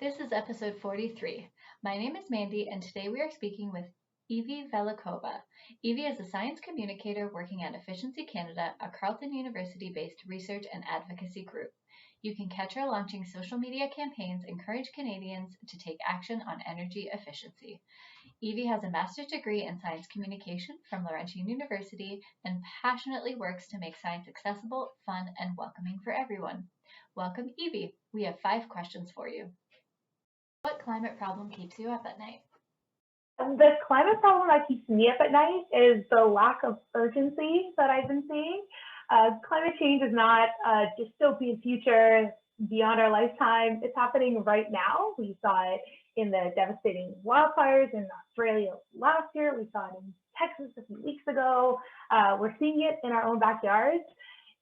This is episode 43. My name is Mandy, and today we are speaking with Ive Velikova. Ive is a science communicator working at Efficiency Canada, a Carleton University-based research and advocacy group. You can catch her launching social media campaigns encourage Canadians to take action on energy efficiency. Ive has a master's degree in science communication from Laurentian University and passionately works to make science accessible, fun, and welcoming for everyone. Welcome, Ive. We have 5 questions for you. What climate problem keeps you up at night? The climate problem that keeps me up at night is the lack of urgency that I've been seeing. Climate change is not a dystopian future beyond our lifetime. It's happening right now. We saw it in the devastating wildfires in Australia last year. We saw it in Texas a few weeks ago. We're seeing it in our own backyards,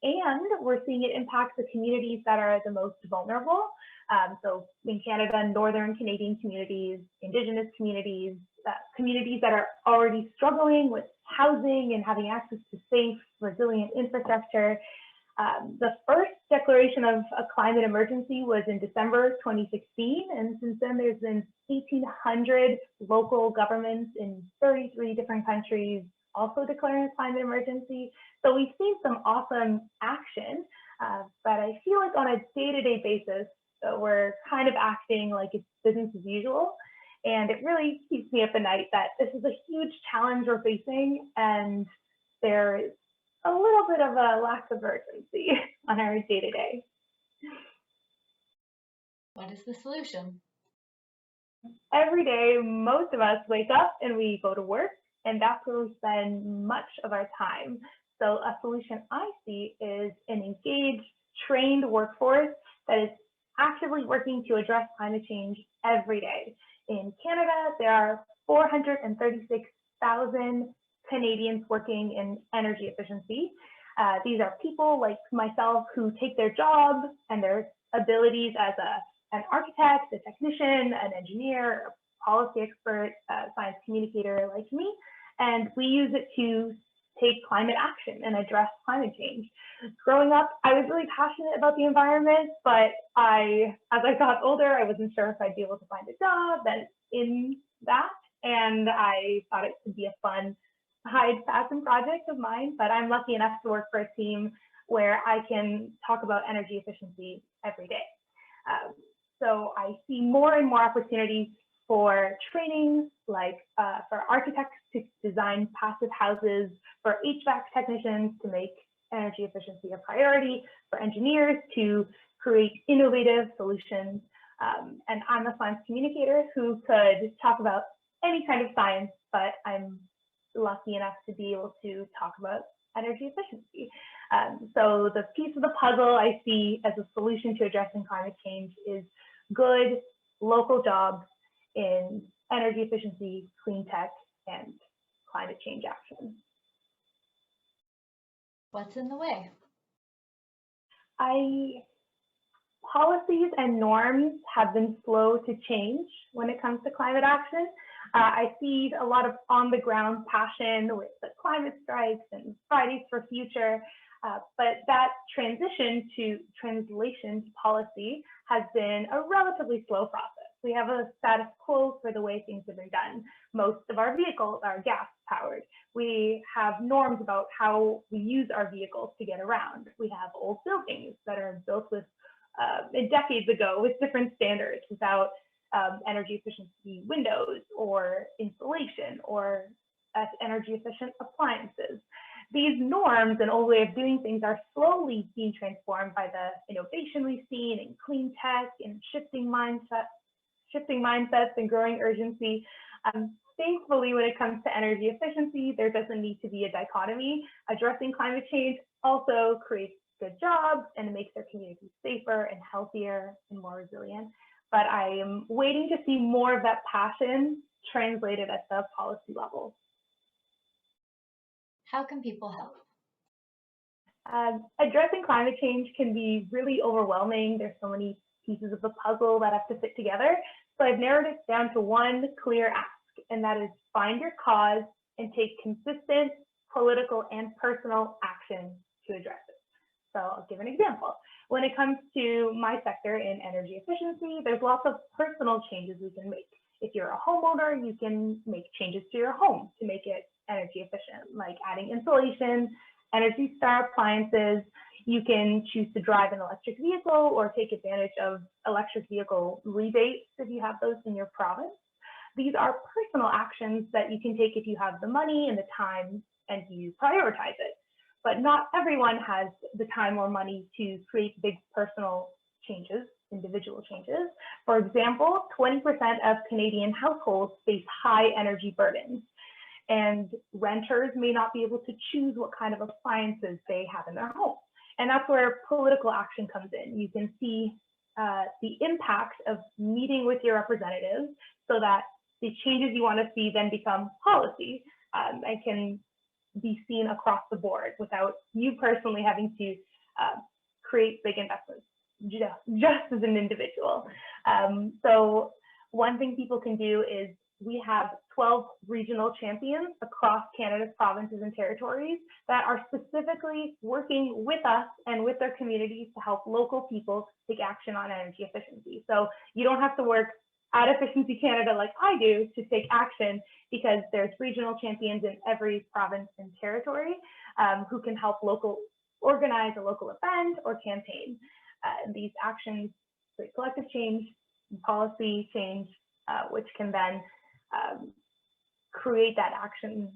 and we're seeing it impact the communities that are the most vulnerable. So in Canada, Northern Canadian communities, Indigenous communities, communities that are already struggling with housing and having access to safe, resilient infrastructure. The first declaration of a climate emergency was in December 2016, and since then there's been 1,800 local governments in 33 different countries also declaring a climate emergency. So we've seen some awesome action, but I feel like on a day-to-day basis, we're kind of acting like it's business as usual. And it really keeps me up at night that this is a huge challenge we're facing, and there is a little bit of a lack of urgency on our day-to-day. What is the solution? Every day, most of us wake up and we go to work, and that's where we spend much of our time. So a solution I see is an engaged, trained workforce that is actively working to address climate change every day. In Canada, there are 436,000 Canadians working in energy efficiency. These are people like myself who take their job and their abilities as an architect, a technician, an engineer, a policy expert, a science communicator like me, and we use it to take climate action and address climate change. Growing up, I was really passionate about the environment, but as I got older, I wasn't sure if I'd be able to find a job in that, and I thought it could be a fun passion project of mine, but I'm lucky enough to work for a team where I can talk about energy efficiency every day. So I see more and more opportunities for training, like for architects to design passive houses, for HVAC technicians to make energy efficiency a priority, for engineers to create innovative solutions. And I'm a science communicator who could talk about any kind of science, but I'm lucky enough to be able to talk about energy efficiency. So the piece of the puzzle I see as a solution to addressing climate change is good local jobs in energy efficiency, clean tech, and climate change action. What's in the way? Policies and norms have been slow to change when it comes to climate action. I see a lot of on-the-ground passion with the climate strikes and Fridays for Future, but that translation to policy has been a relatively slow process. We have a status quo for the way things have been done. Most of our vehicles are gas powered. We have norms about how we use our vehicles to get around. We have old buildings that are built with decades ago with different standards without energy efficiency windows or insulation or energy efficient appliances. These norms and old way of doing things are slowly being transformed by the innovation we've seen in clean tech and shifting mindsets and growing urgency. Thankfully, when it comes to energy efficiency, there doesn't need to be a dichotomy. Addressing climate change also creates good jobs and makes our communities safer and healthier and more resilient. But I am waiting to see more of that passion translated at the policy level. How can people help? Addressing climate change can be really overwhelming. There's so many pieces of the puzzle that have to fit together. So I've narrowed it down to one clear ask, and that is find your cause and take consistent political and personal action to address it. So I'll give an example. When it comes to my sector in energy efficiency, there's lots of personal changes we can make. If you're a homeowner, you can make changes to your home to make it energy efficient, like adding insulation, Energy Star appliances. You can choose to drive an electric vehicle or take advantage of electric vehicle rebates if you have those in your province. These are personal actions that you can take if you have the money and the time and you prioritize it. But not everyone has the time or money to create big personal changes, individual changes. For example, 20% of Canadian households face high energy burdens, and renters may not be able to choose what kind of appliances they have in their home. And that's where political action comes in. You can see the impact of meeting with your representatives so that the changes you want to see then become policy and can be seen across the board without you personally having to create big investments just as an individual. So one thing people can do is we have 12 regional champions across Canada's provinces and territories that are specifically working with us and with their communities to help local people take action on energy efficiency. So you don't have to work at Efficiency Canada like I do to take action, because there's regional champions in every province and territory who can help organize a local event or campaign. These actions create collective change, policy change, which can then create that action,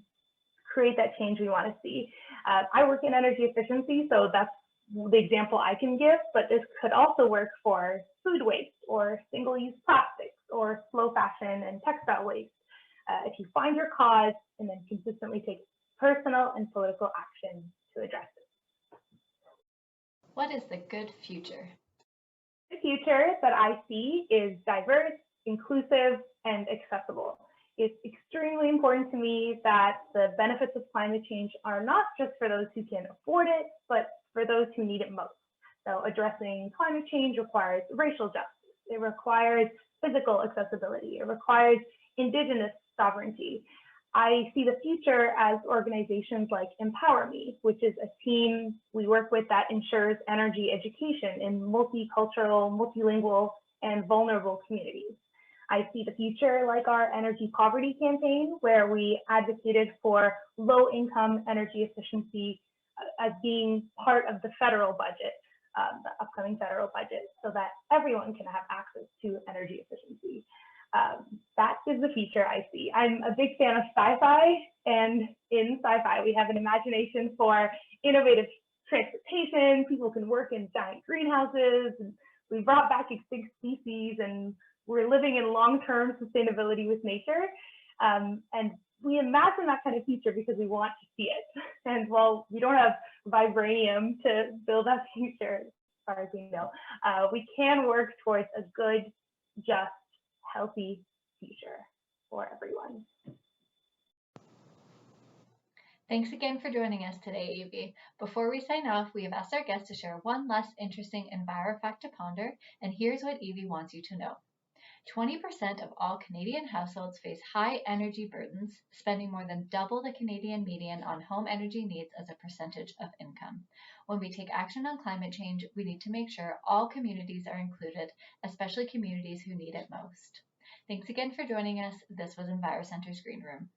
create that change we want to see. I work in energy efficiency, so that's the example I can give, but this could also work for food waste or single-use plastics or slow fashion and textile waste. If you find your cause and then consistently take personal and political action to address it. What is the good future? The future that I see is diverse, inclusive, and accessible. It's extremely important to me that the benefits of climate change are not just for those who can afford it, but for those who need it most. So addressing climate change requires racial justice. It requires physical accessibility. It requires Indigenous sovereignty. I see the future as organizations like Empower Me, which is a team we work with that ensures energy education in multicultural, multilingual, and vulnerable communities. I see the future like our energy poverty campaign, where we advocated for low-income energy efficiency as being part of the federal budget, the upcoming federal budget, so that everyone can have access to energy efficiency. That is the future I see. I'm a big fan of sci-fi, and in sci-fi, we have an imagination for innovative transportation. People can work in giant greenhouses. And we brought back extinct species, and we're living in long-term sustainability with nature. And we imagine that kind of future because we want to see it. And while we don't have vibranium to build that future, as far as we know, we can work towards a good, just, healthy future for everyone. Thanks again for joining us today, Ive. Before we sign off, we have asked our guests to share one last interesting Enviro fact to ponder, and here's what Ive wants you to know. 20% of all Canadian households face high energy burdens, spending more than double the Canadian median on home energy needs as a percentage of income. When we take action on climate change, we need to make sure all communities are included, especially communities who need it most. Thanks again for joining us. This was EnviroCentre's Green Room.